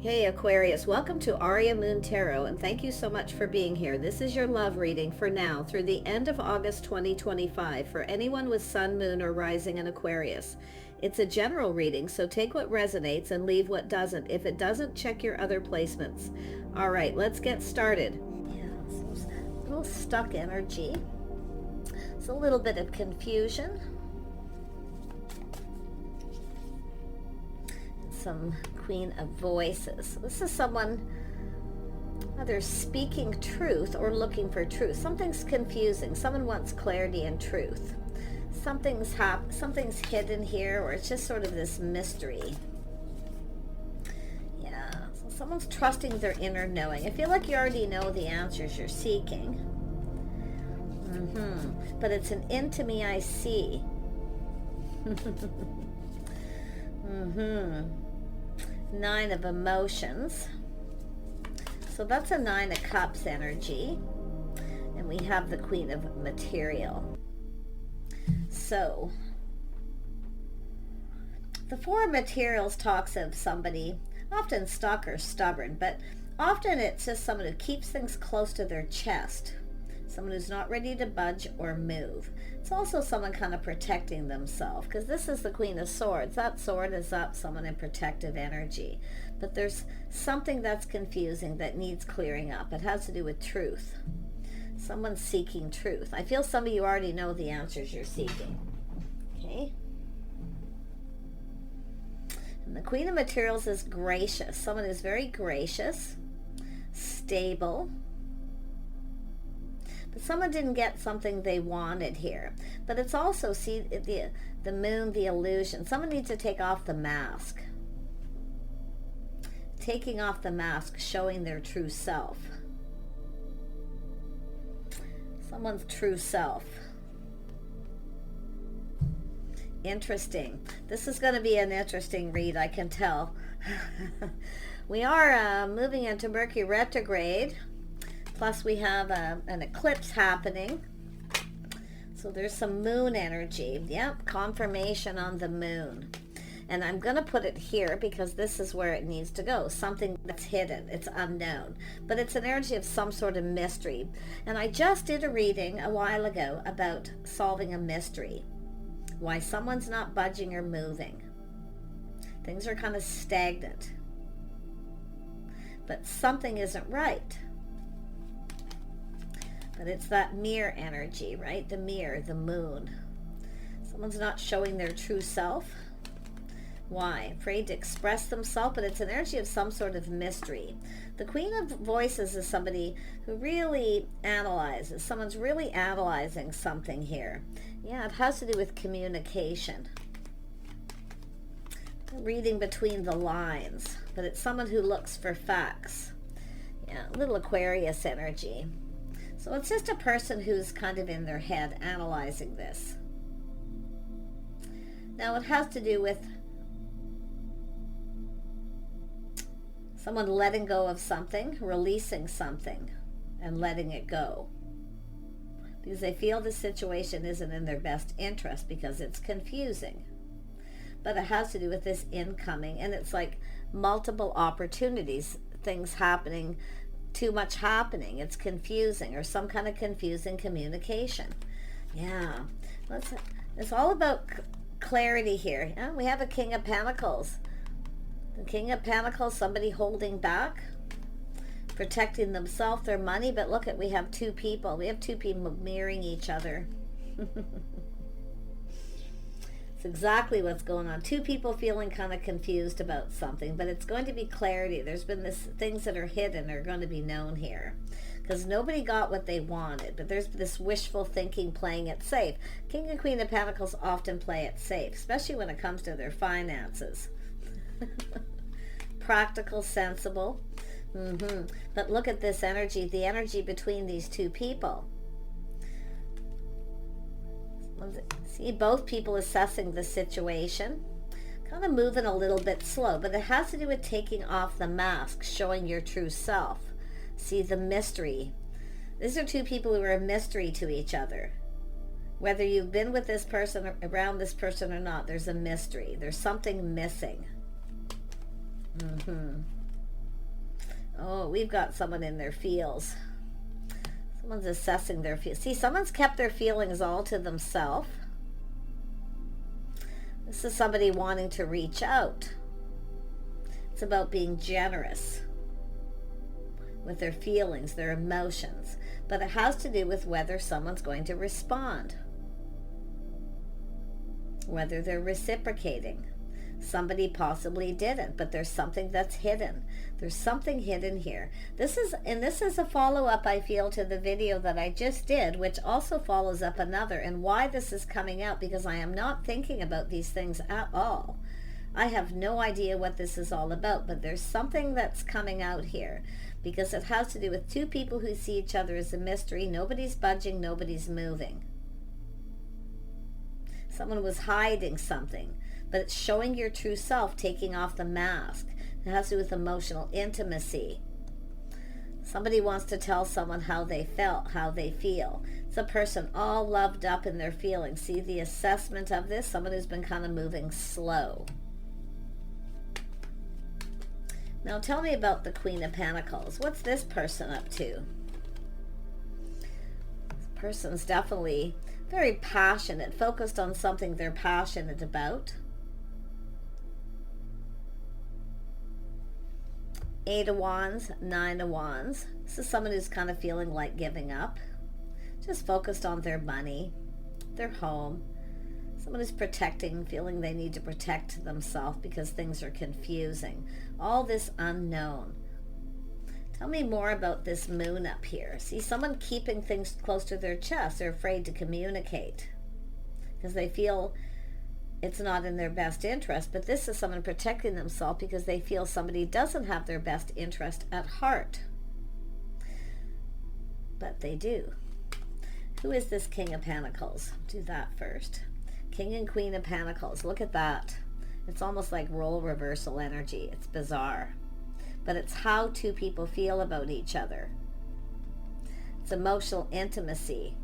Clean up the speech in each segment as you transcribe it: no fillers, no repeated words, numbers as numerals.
Hey Aquarius, welcome to Aria Moon Tarot, and thank you so much for being here. This is your love reading for now through the end of August 2025 for anyone with Sun, Moon, or Rising in Aquarius. It's a general reading, so take what resonates and leave what doesn't. If it doesn't, check your other placements. All right, let's get started. Yeah, so a little stuck energy. It's a little bit of confusion. Some Queen of Voices. This is someone either speaking truth or looking for truth. Something's confusing. Someone wants clarity and truth. Something's hidden here, or it's just sort of this mystery. Yeah, so someone's trusting their inner knowing. I feel like you already know the answers you're seeking. But it's an into me I see. Nine of Emotions. So that's a Nine of Cups energy. And we have the Queen of Material. So the Four of Materials talks of somebody often stuck or stubborn, but often it's just someone who keeps things close to their chest. Someone who's not ready to budge or move. It's also someone kind of protecting themselves, because this is the Queen of Swords. That sword is up, someone in protective energy. But there's something that's confusing that needs clearing up. It has to do with truth. Someone's seeking truth. I feel some of you already know the answers you're seeking. Okay? And the Queen of Materials is gracious. Someone who's very gracious, stable. But someone didn't get something they wanted here. But it's also, see, the moon, the illusion. Someone needs to take off the mask. Taking off the mask, showing their true self. Someone's true self. Interesting. This is going to be an interesting read, I can tell. We are moving into Mercury retrograde. Plus we have an eclipse happening. So there's some moon energy. Yep, confirmation on the moon. And I'm going to put it here because this is where it needs to go. Something that's hidden. It's unknown. But it's an energy of some sort of mystery. And I just did a reading a while ago about solving a mystery. Why someone's not budging or moving. Things are kind of stagnant. But something isn't right. But it's that mirror energy, right? The mirror, the moon. Someone's not showing their true self. Why? Afraid to express themselves, but it's an energy of some sort of mystery. The Queen of Voices is somebody who really analyzes. Someone's really analyzing something here. Yeah, it has to do with communication. Reading between the lines, but it's someone who looks for facts. Yeah, a little Aquarius energy. So it's just a person who's kind of in their head analyzing this. Now it has to do with someone letting go of something, releasing something, and letting it go. Because they feel the situation isn't in their best interest because it's confusing. But it has to do with this incoming, and it's like multiple opportunities, things happening, too much happening. It's confusing, or some kind of confusing communication. Yeah, it's all about clarity here. Yeah, we have a King of Pentacles. The King of Pentacles, somebody holding back, protecting themselves, their money. But look at, we have two people. We have two people mirroring each other. It's exactly what's going on. Two people feeling kind of confused about something, but it's going to be clarity. There's been things that are hidden are going to be known here because nobody got what they wanted, but there's this wishful thinking, playing it safe. King and Queen of Pentacles often play it safe, especially when it comes to their finances. Practical, sensible. But look at this energy, the energy between these two people. See, both people assessing the situation, kind of moving a little bit slow, but it has to do with taking off the mask, showing your true self. See, the mystery. These are two people who are a mystery to each other. Whether you've been with this person or around this person or not, there's a mystery. There's something missing. Oh, we've got someone in their feels. Someone's assessing their feelings. See, someone's kept their feelings all to themselves. This is somebody wanting to reach out. It's about being generous with their feelings, their emotions. But it has to do with whether someone's going to respond, whether they're reciprocating. Somebody possibly didn't, but there's something that's hidden. There's something hidden here. This is a follow-up, I feel, to the video that I just did, which also follows up another. And why this is coming out, because I am not thinking about these things at all. I have no idea what this is all about, but there's something that's coming out here, because it has to do with two people who see each other as a mystery. Nobody's budging, nobody's moving. Someone was hiding something, but it's showing your true self, taking off the mask. It has to do with emotional intimacy. Somebody wants to tell someone how they felt, how they feel. It's a person all loved up in their feelings. See the assessment of this? Someone who's been kind of moving slow. Now tell me about the Queen of Pentacles. What's this person up to? This person's definitely very passionate, focused on something they're passionate about. 8 of Wands, 9 of Wands. This is someone who's kind of feeling like giving up. Just focused on their money, their home. Someone who's protecting, feeling they need to protect themselves because things are confusing. All this unknown. Tell me more about this moon up here. See, someone keeping things close to their chest. They're afraid to communicate because they feel it's not in their best interest. But this is someone protecting themselves because they feel somebody doesn't have their best interest at heart. But they do. Who is this King of Pentacles? Do that first. King and Queen of Pentacles. Look at that. It's almost like role reversal energy. It's bizarre. But it's how two people feel about each other. It's emotional intimacy.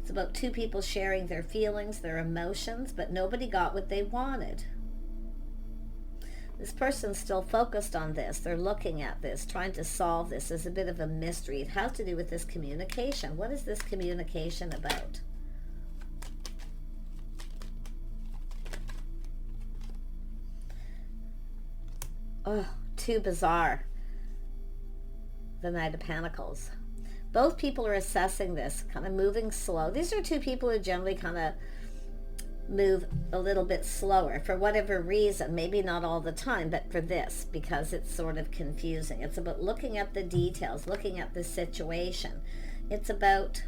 It's about two people sharing their feelings, their emotions, but nobody got what they wanted. This person's still focused on this. They're looking at this, trying to solve this. As a bit of a mystery. It has to do with this communication. What is this communication about? Oh, too bizarre. The Knight of Pentacles. Both people are assessing this, kind of moving slow. These are two people who generally kind of move a little bit slower for whatever reason. Maybe not all the time, but for this, because it's sort of confusing. It's about looking at the details, looking at the situation. It's about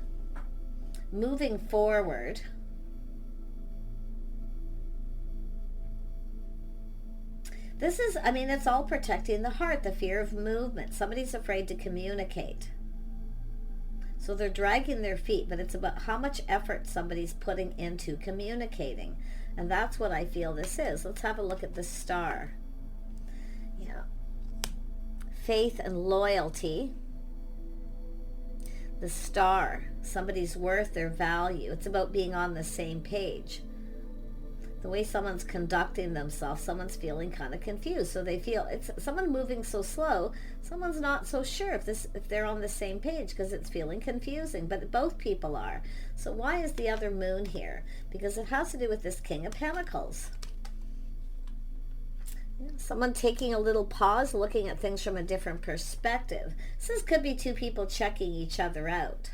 moving forward. This is, I mean, it's all protecting the heart, the fear of movement. Somebody's afraid to communicate. So they're dragging their feet, but it's about how much effort somebody's putting into communicating. And that's what I feel this is. Let's have a look at the star. Yeah. Faith and loyalty. The star. Somebody's worth, their value. It's about being on the same page. The way someone's conducting themselves, someone's feeling kind of confused. So they feel it's someone moving so slow, someone's not so sure if they're on the same page because it's feeling confusing, but both people are. So why is the other moon here? Because it has to do with this King of Pentacles. Someone taking a little pause, looking at things from a different perspective. This could be two people checking each other out.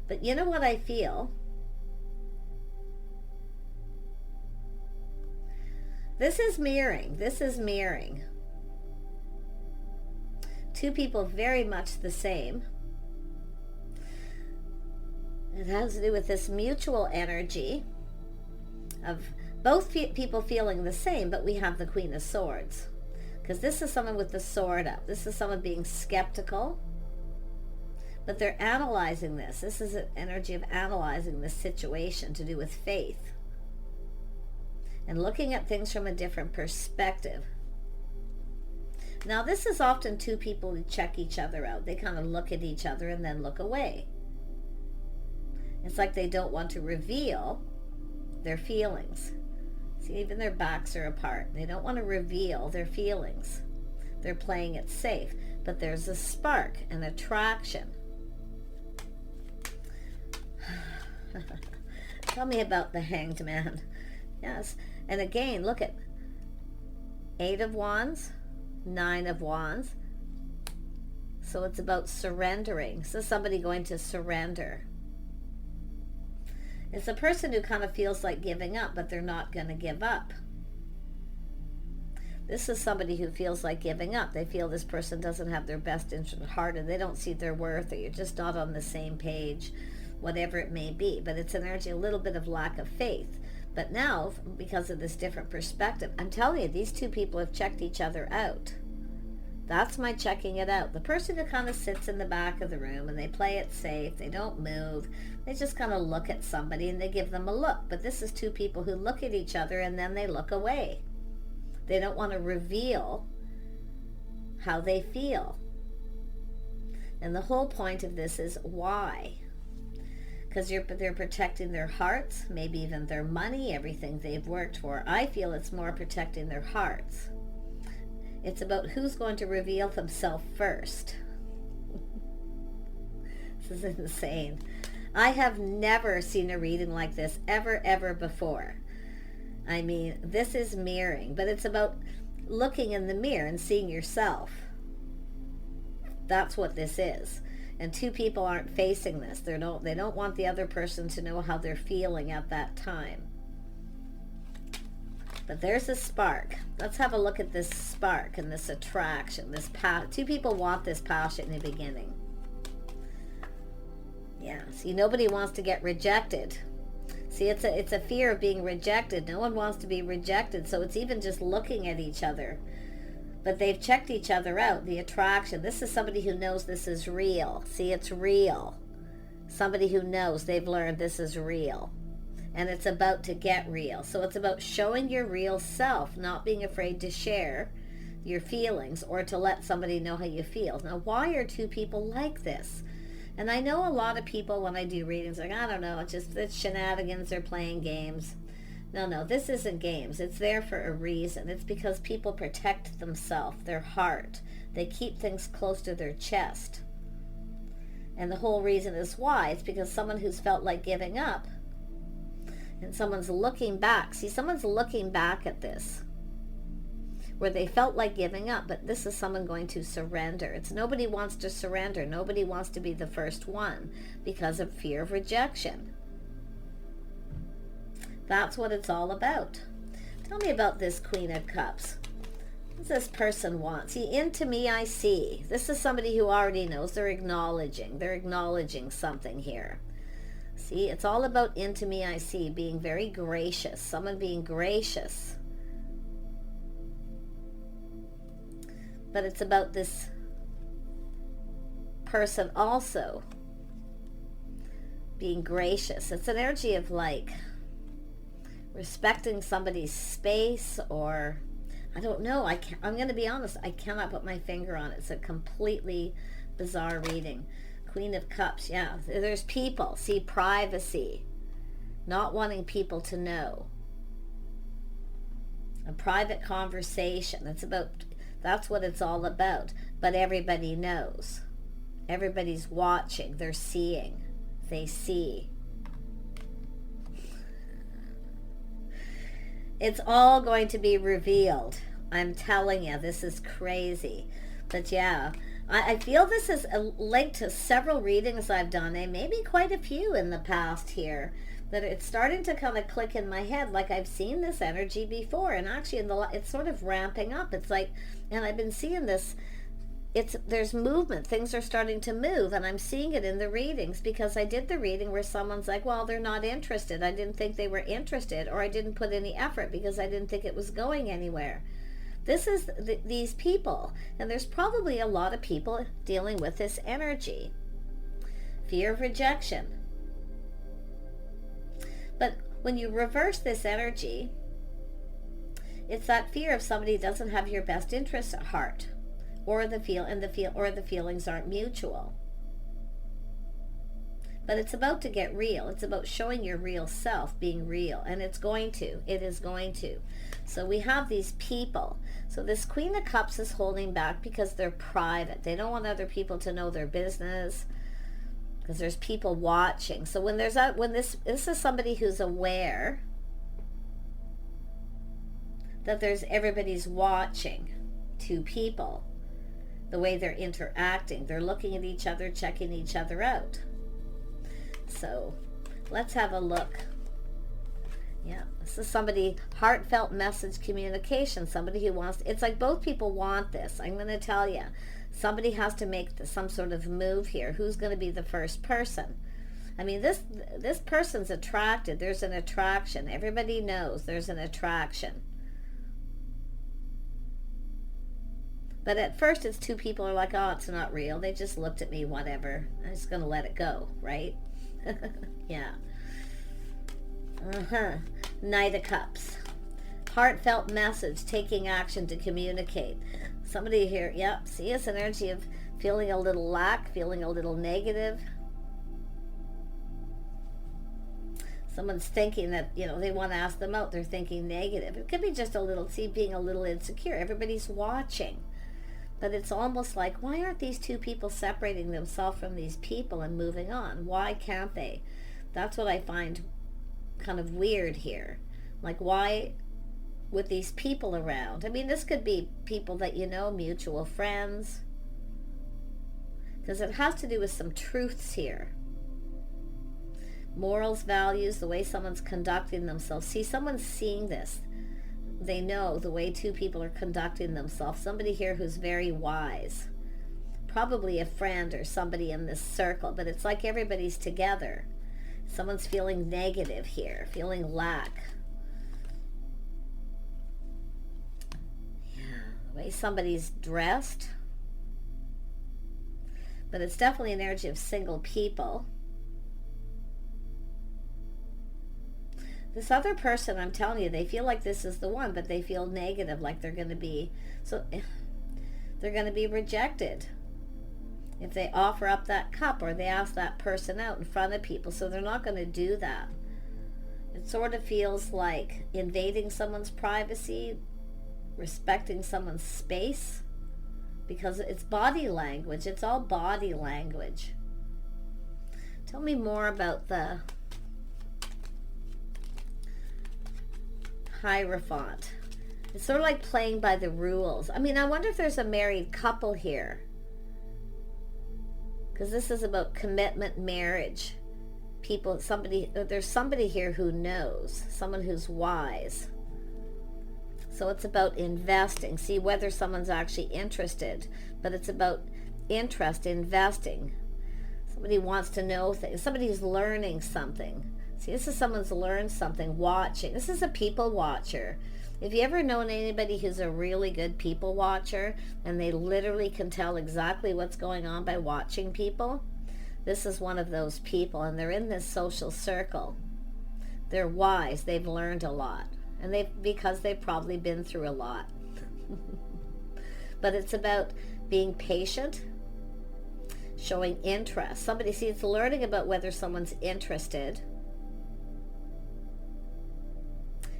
But you know what I feel? This is mirroring. This is mirroring. Two people very much the same. It has to do with this mutual energy of both people feeling the same, but we have the Queen of Swords. Because this is someone with the sword up. This is someone being skeptical. But they're analyzing this. This is an energy of analyzing this situation to do with faith. And looking at things from a different perspective. Now this is often two people who check each other out. They kind of look at each other and then look away. It's like they don't want to reveal their feelings. See, See, even their backs are apart. They don't want to reveal their feelings. They're playing it safe. But there's a spark, an attraction. Tell me about the Hanged Man. Yes. And again, look at 8 of Wands, 9 of Wands. So it's about surrendering. So somebody going to surrender. It's a person who kind of feels like giving up, but they're not going to give up. This is somebody who feels like giving up. They feel this person doesn't have their best interest at heart, and they don't see their worth, or you're just not on the same page, whatever it may be. But it's an energy, a little bit of lack of faith. But now, because of this different perspective, I'm telling you, these two people have checked each other out. That's my checking it out. The person who kind of sits in the back of the room and they play it safe, they don't move, they just kind of look at somebody and they give them a look. But this is two people who look at each other and then they look away. They don't want to reveal how they feel. And the whole point of this is why? Because they're protecting their hearts, maybe even their money, everything they've worked for. I feel it's more protecting their hearts. It's about who's going to reveal themselves first. This is insane. I have never seen a reading like this ever before. I mean, this is mirroring, but it's about looking in the mirror and seeing yourself. That's what this is. And two people aren't facing this. They don't want the other person to know how they're feeling at that time. But there's a spark. Let's have a look at this spark and this attraction. Two people want this passion in the beginning. Yeah, see, nobody wants to get rejected. See, it's a fear of being rejected. No one wants to be rejected, so it's even just looking at each other. But they've checked each other out, the attraction. This is somebody who knows this is real. See, it's real. Somebody who knows, they've learned this is real. And it's about to get real. So it's about showing your real self, not being afraid to share your feelings or to let somebody know how you feel. Now, why are two people like this? And I know a lot of people, when I do readings, like, I don't know, it's shenanigans, they're playing games. No, this isn't games. It's there for a reason. It's because people protect themselves, their heart. They keep things close to their chest. And the whole reason is why. It's because someone who's felt like giving up, and someone's looking back. See, someone's looking back at this, where they felt like giving up, but this is someone going to surrender. It's nobody wants to surrender. Nobody wants to be the first one because of fear of rejection. That's what it's all about. Tell me about this Queen of Cups. What does this person want? See, into me I see. This is somebody who already knows. They're acknowledging something here. See, it's all about into me I see, being very gracious. Someone being gracious. But it's about this person also being gracious. It's an energy of like respecting somebody's space, or I don't know. I'm going to be honest. I cannot put my finger on it. It's a completely bizarre reading. Queen of Cups, yeah. There's people. See, privacy. Not wanting people to know. A private conversation. That's what it's all about. But everybody knows. Everybody's watching. They're seeing. They see. It's all going to be revealed. I'm telling you, this is crazy. But yeah, I feel this is linked to several readings I've done, and maybe quite a few in the past here, that it's starting to kind of click in my head, like I've seen this energy before, and actually it's sort of ramping up. It's like, and I've been seeing this, there's movement, things are starting to move, and I'm seeing it in the readings, because I did the reading where someone's like, well, they're not interested, I didn't think they were interested, or I didn't put any effort because I didn't think it was going anywhere. This is these people, and there's probably a lot of people dealing with this energy. Fear of rejection. But when you reverse this energy, it's that fear of somebody doesn't have your best interest at heart, or the feelings aren't mutual. But it's about to get real. It's about showing your real self, being real. And it's going to. It is going to. So we have these people. So this Queen of Cups is holding back because they're private. They don't want other people to know their business, because there's people watching. So when this is somebody who's aware that everybody's watching two people, the way they're interacting. They're looking at each other, checking each other out. So let's have a look. Yeah, this is somebody, heartfelt message communication, somebody who wants, it's like both people want this. I'm going to tell you, somebody has to make some sort of move here. Who's going to be the first person? I mean, this person's attracted. There's an attraction. Everybody knows there's an attraction. But at first it's two people are like, oh, it's not real. They just looked at me, whatever. I'm just going to let it go, right? Yeah. Knight of Cups. Heartfelt message, taking action to communicate. Somebody here, yep, see, it's an energy of feeling a little lack, feeling a little negative. Someone's thinking that, they want to ask them out. They're thinking negative. It could be just a little, being a little insecure. Everybody's watching. But it's almost like, why aren't these two people separating themselves from these people and moving on? Why can't they? That's what I find kind of weird here. Like, why, with these people around? I mean, this could be people that mutual friends. Because it has to do with some truths here. Morals, values, the way someone's conducting themselves. See, someone's seeing this. They know the way two people are conducting themselves. Somebody here who's very wise. Probably a friend or somebody in this circle, but it's like everybody's together. Someone's feeling negative here, feeling lack. Yeah, the way somebody's dressed. But it's definitely an energy of single people. This other person, I'm telling you, they feel like this is the one, but they feel negative, like they're going to be, they're going to be rejected if they offer up that cup or they ask that person out in front of people. So they're not going to do that. It sort of feels like invading someone's privacy, respecting someone's space, because it's body language. It's all body language. Tell me more about the Hierophant. It's sort of like playing by the rules. I mean, I wonder if there's a married couple here, because this is about commitment, marriage, people, there's somebody here who knows, someone who's wise. So it's about investing. See, whether someone's actually interested, but it's about interest, investing. Somebody wants to know things. Somebody's learning something. See, this is someone's learned something, watching. This is a people watcher. If you ever known anybody who's a really good people watcher and they literally can tell exactly what's going on by watching people, this is one of those people, and they're in this social circle. They're wise. They've learned a lot, and because they've probably been through a lot. But it's about being patient, showing interest. Somebody, see, it's learning about whether someone's interested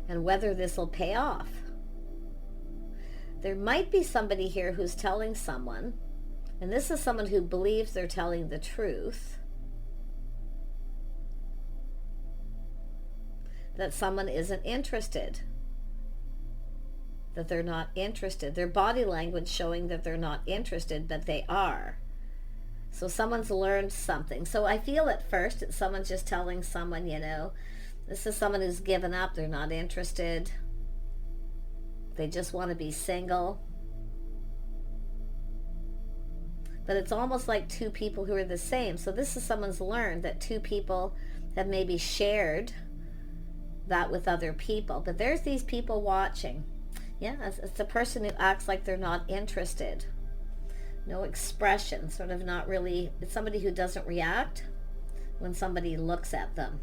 and whether this will pay off. There might be somebody here who's telling someone, and this is someone who believes they're telling the truth, that someone isn't interested, that they're not interested. Their body language showing that they're not interested, but they are. So someone's learned something. So I feel at first that someone's just telling someone, this is someone who's given up. They're not interested. They just want to be single. But it's almost like two people who are the same. So this is someone's learned that two people have maybe shared that with other people. But there's these people watching. Yeah, it's a person who acts like they're not interested. No expression, sort of not really. It's somebody who doesn't react when somebody looks at them.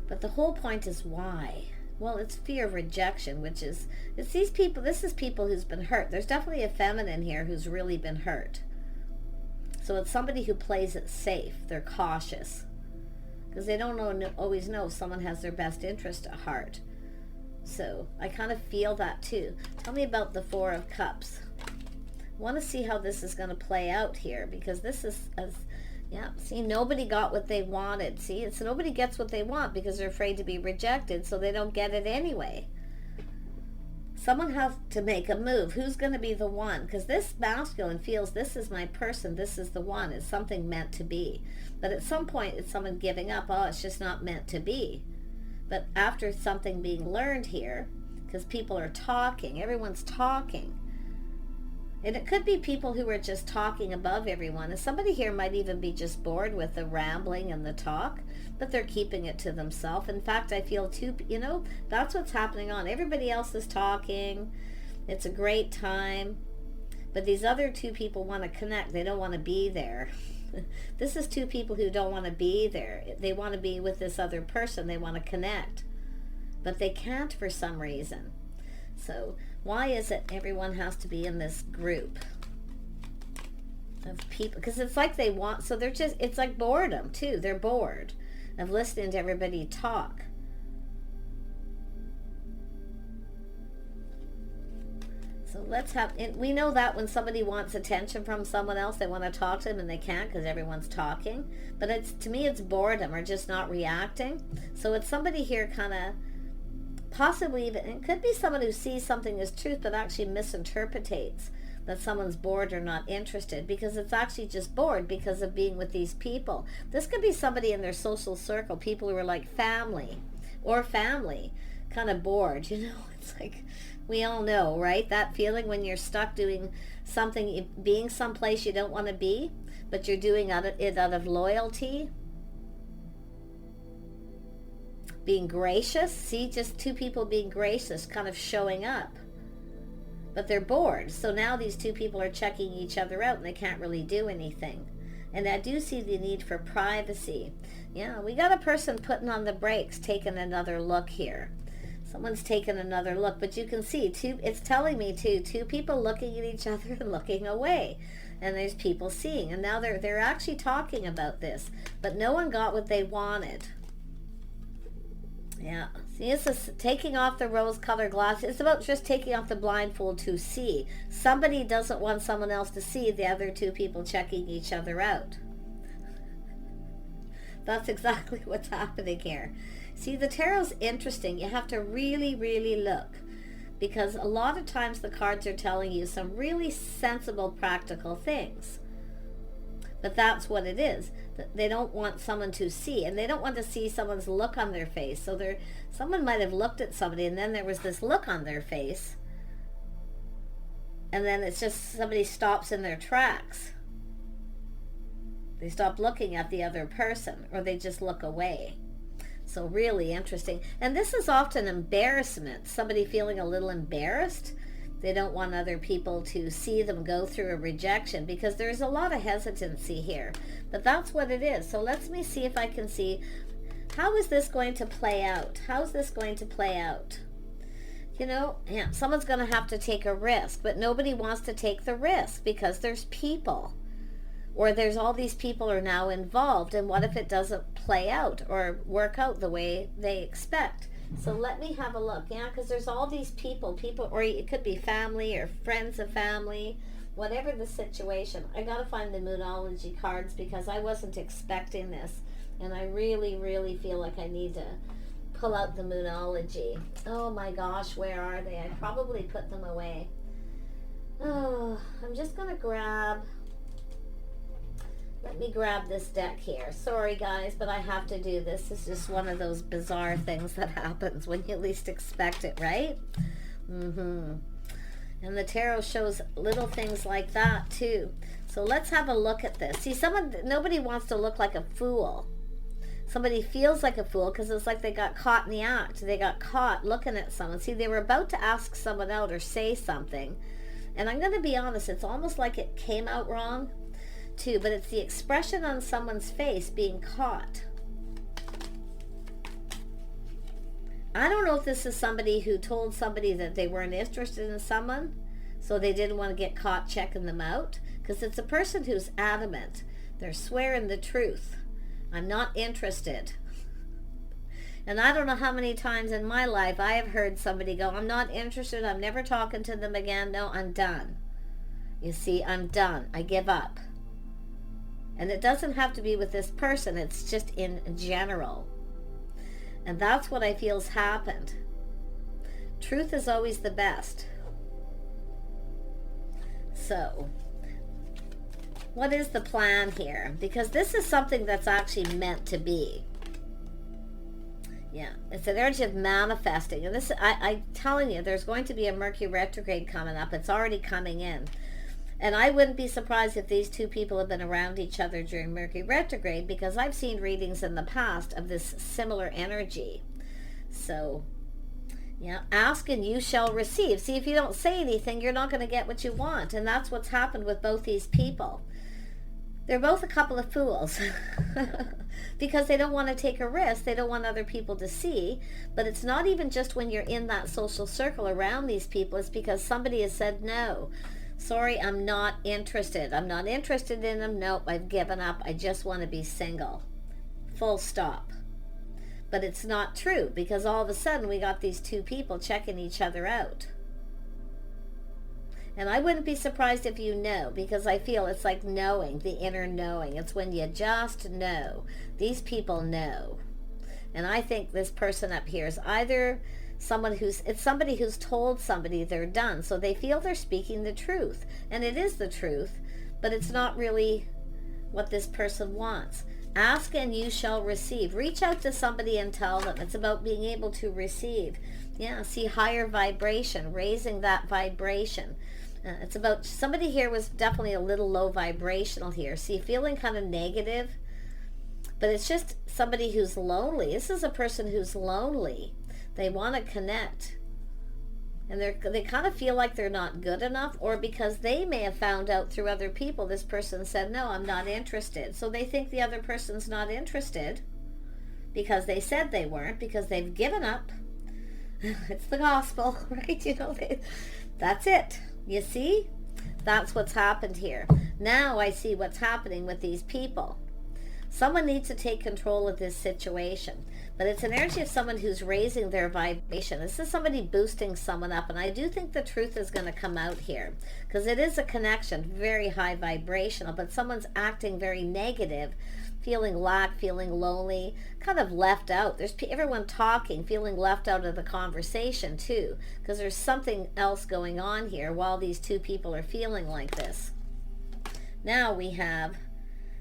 But the whole point is why? Well, it's fear of rejection, it's these people, this is people who's been hurt. There's definitely a feminine here who's really been hurt. So it's somebody who plays it safe. They're cautious because they don't always know if someone has their best interest at heart. So I kind of feel that too. Tell me about the Four of Cups. I want to see how this is going to play out here, because this is, yeah, see, nobody got what they wanted. See, it's nobody gets what they want because they're afraid to be rejected, so they don't get it anyway. Someone has to make a move. Who's going to be the one? Because this masculine feels, this is my person, this is the one. It's something meant to be. But at some point, it's someone giving up. Oh, it's just not meant to be. But after something being learned here, because people are talking, everyone's talking. And it could be people who are just talking above everyone. And somebody here might even be just bored with the rambling and the talk, but they're keeping it to themselves. In fact, I feel too, you know, that's what's happening on. Everybody else is talking. It's a great time. But these other two people want to connect. They don't want to be there. This is two people who don't want to be there. They want to be with this other person. They want to connect. But they can't for some reason. So why is it everyone has to be in this group of people? Because it's like they want, so they're just, it's like boredom too. They're bored of listening to everybody talk. So let's have, we know that when somebody wants attention from someone else, they want to talk to them and they can't because everyone's talking. But it's, to me, it's boredom or just not reacting. So it's somebody here kind of, possibly even, it could be someone who sees something as truth but actually misinterpretates that someone's bored or not interested, because it's actually just bored because of being with these people. This could be somebody in their social circle, people who are like family, kind of bored, you know. It's like, we all know, right? That feeling when you're stuck doing something, being someplace you don't want to be, but you're doing it out of loyalty. Being gracious, see, just two people being gracious, kind of showing up. But they're bored. So now these two people are checking each other out and they can't really do anything. And I do see the need for privacy. Yeah, we got a person putting on the brakes, taking another look here. Someone's taking another look, but you can see it's telling me two people looking at each other and looking away. And there's people seeing. And now they're actually talking about this. But no one got what they wanted. Yeah, see, this is taking off the rose-colored glasses. It's about just taking off the blindfold to see. Somebody doesn't want someone else to see the other two people checking each other out. That's exactly what's happening here. See, the tarot's interesting. You have to really, really look, because a lot of times the cards are telling you some really sensible, practical things. But that's what it is. They don't want someone to see, and they don't want to see someone's look on their face. So someone might have looked at somebody, and then there was this look on their face, and then it's just somebody stops in their tracks. They stop looking at the other person, or they just look away. So really interesting. And this is often embarrassment. Somebody feeling a little embarrassed. They don't want other people to see them go through a rejection, because there's a lot of hesitancy here. But that's what it is. So let me see if I can see, how is this going to play out? How is this going to play out? You know, yeah, someone's going to have to take a risk, but nobody wants to take the risk because there's people. Or there's all these people are now involved, and what if it doesn't play out or work out the way they expect? So let me have a look, yeah, because there's all these people, or it could be family or friends of family, whatever the situation. I got to find the Moonology cards because I wasn't expecting this, and I really, really feel like I need to pull out the Moonology. Oh my gosh, where are they? I probably put them away. Oh, I'm just going to grab... Let me grab this deck here. Sorry guys, but I have to do this. This is just one of those bizarre things that happens when you least expect it, right? And the tarot shows little things like that too. So let's have a look at this. See, nobody wants to look like a fool. Somebody feels like a fool because it's like they got caught in the act. They got caught looking at someone. See, they were about to ask someone out or say something. And I'm going to be honest, it's almost like it came out wrong too, but it's the expression on someone's face being caught. I don't know if this is somebody who told somebody that they weren't interested in someone, So they didn't want to get caught checking them out, because it's a person who's adamant. They're swearing the truth. I'm not interested. And I don't know how many times in my life I have heard somebody go, I'm not interested, I'm never talking to them again, no, I'm done. You see, I'm done, I give up. And it doesn't have to be with this person, it's just in general. And that's what I feel's happened. Truth is always the best. So, what is the plan here? Because this is something that's actually meant to be. Yeah, it's an energy of manifesting. And this, I'm telling you, there's going to be a Mercury retrograde coming up. It's already coming in. And I wouldn't be surprised if these two people have been around each other during Mercury retrograde, because I've seen readings in the past of this similar energy. So, yeah, ask and you shall receive. See, if you don't say anything, you're not going to get what you want. And that's what's happened with both these people. They're both a couple of fools because they don't want to take a risk. They don't want other people to see. But it's not even just when you're in that social circle around these people. It's because somebody has said, no, sorry, I'm not interested. I'm not interested in them. Nope, I've given up. I just want to be single. Full stop. But it's not true, because all of a sudden we got these two people checking each other out. And I wouldn't be surprised if you know, because I feel it's like knowing, the inner knowing. It's when you just know. These people know. And I think this person up here is either it's somebody who's told somebody they're done. So they feel they're speaking the truth. And it is the truth, but it's not really what this person wants. Ask and you shall receive. Reach out to somebody and tell them. It's about being able to receive. Yeah, see, higher vibration, raising that vibration. It's about, somebody here was definitely a little low vibrational here. See, feeling kind of negative, but it's just somebody who's lonely. This is a person who's lonely. They want to connect. And they kind of feel like they're not good enough, or because they may have found out through other people, this person said, no, I'm not interested. So they think the other person's not interested because they said they weren't, because they've given up. It's the gospel, right? You know, that's it. You see? That's what's happened here. Now I see what's happening with these people. Someone needs to take control of this situation. But it's an energy of someone who's raising their vibration. This is somebody boosting someone up. And I do think the truth is going to come out here, because it is a connection, very high vibrational, but someone's acting very negative, feeling lack, feeling lonely, kind of left out. There's everyone talking, feeling left out of the conversation too, because there's something else going on here while these two people are feeling like this. Now we have,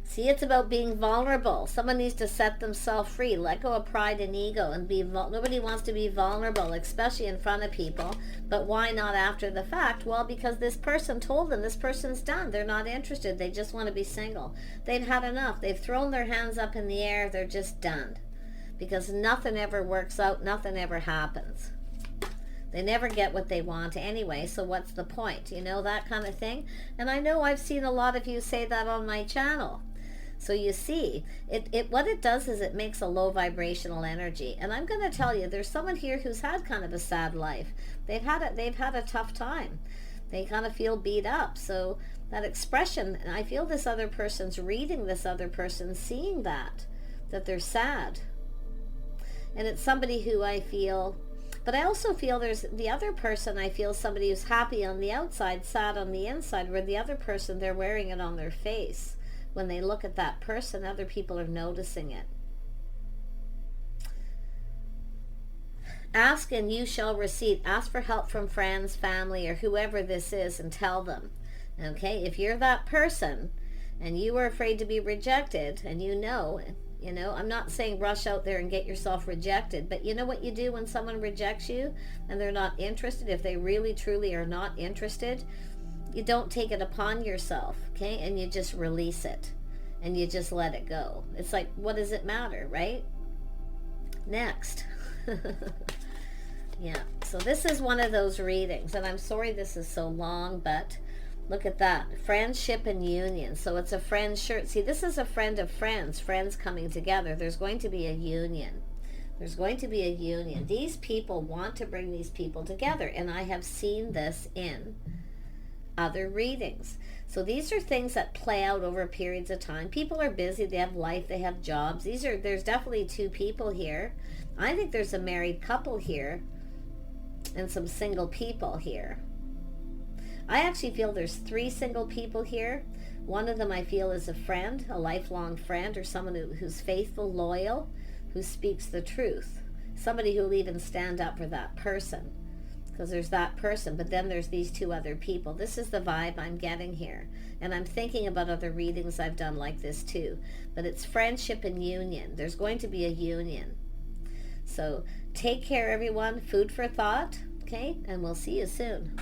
see, it's about being vulnerable. Someone needs to set themselves free, let go of pride and ego, and nobody wants to be vulnerable, especially in front of people. But why not after the fact? Well, because this person told them this person's done. They're not interested. They just want to be single. They've had enough. They've thrown their hands up in the air. They're just done. Because nothing ever works out. Nothing ever happens. They never get what they want anyway, so what's the point? You know, that kind of thing. And I know I've seen a lot of you say that on my channel. So you see, what it does is it makes a low vibrational energy. And I'm going to tell you, there's someone here who's had kind of a sad life. They've had a tough time. They kind of feel beat up. So that expression, I feel this other person's reading this other person, seeing that they're sad. And it's somebody who I feel, but I also feel there's the other person, I feel somebody who's happy on the outside, sad on the inside, where the other person, they're wearing it on their face. When they look at that person, other people are noticing it. Ask and you shall receive. Ask for help from friends, family, or whoever this is, and tell them. Okay, if you're that person and you are afraid to be rejected, and you know, I'm not saying rush out there and get yourself rejected, but you know what you do when someone rejects you and they're not interested? If they really truly are not interested, you don't take it upon yourself, okay? And you just release it and you just let it go. It's like, what does it matter, right? Next. Yeah, so this is one of those readings, and I'm sorry this is so long, but look at that. Friendship and union. So it's a friend shirt. See, this is a friend of friends coming together. There's going to be a union. There's going to be a union. These people want to bring these people together, and I have seen this in other readings. So these are things that play out over periods of time. People are busy, they have life, they have jobs. There's definitely two people here. I think there's a married couple here and some single people here. I actually feel there's 3 single people here. One of them I feel is a friend, a lifelong friend, or someone who's faithful, loyal, who speaks the truth. Somebody who will even stand up for that person. Because there's that person, but then there's these 2 other people. This is the vibe I'm getting here. And I'm thinking about other readings I've done like this too. But it's friendship and union. There's going to be a union. So take care, everyone. Food for thought. Okay? And we'll see you soon.